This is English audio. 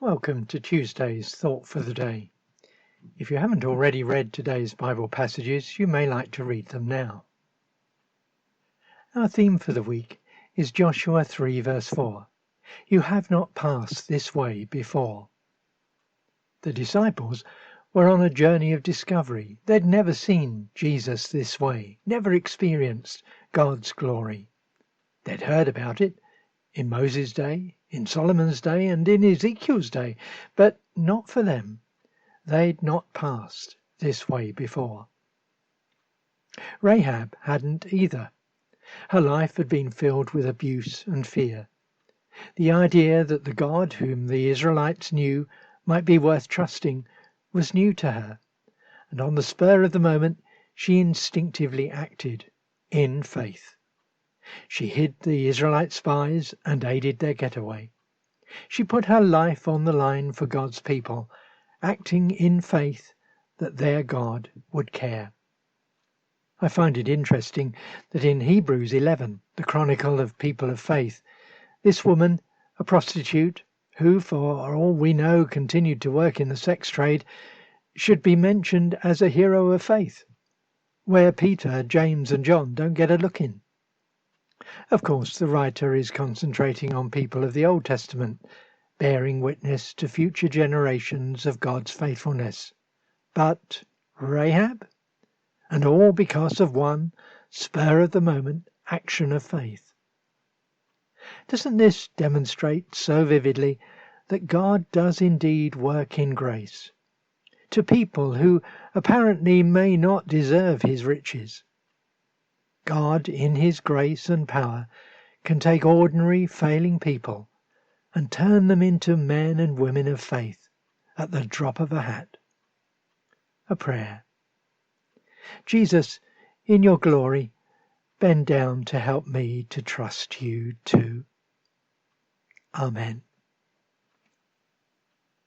Welcome to Tuesday's Thought for the Day. If you haven't already read today's Bible passages, you may like to read them now. Our theme for the week is Joshua 3 verse 4. You have not passed this way before. The disciples were on a journey of discovery. They'd never seen Jesus this way, never experienced God's glory. They'd heard about it in Moses' day, in Solomon's day, and in Ezekiel's day, but not for them. They'd not passed this way before. Rahab hadn't either. Her life had been filled with abuse and fear. The idea that the God whom the Israelites knew might be worth trusting was new to her, and on the spur of the moment she instinctively acted in faith. She hid the Israelite spies and aided their getaway. She put her life on the line for God's people, acting in faith that their God would care. I find it interesting that in Hebrews 11, the chronicle of people of faith, this woman, a prostitute, who, for all we know, continued to work in the sex trade, should be mentioned as a hero of faith, where Peter, James, and John don't get a look in. Of course, the writer is concentrating on people of the Old Testament, bearing witness to future generations of God's faithfulness. But Rahab? And all because of one spur-of-the-moment action of faith. Doesn't this demonstrate so vividly that God does indeed work in grace to people who apparently may not deserve his riches? God, in his grace and power, can take ordinary, failing people and turn them into men and women of faith at the drop of a hat. A prayer. Jesus, in your glory, bend down to help me to trust you too. Amen.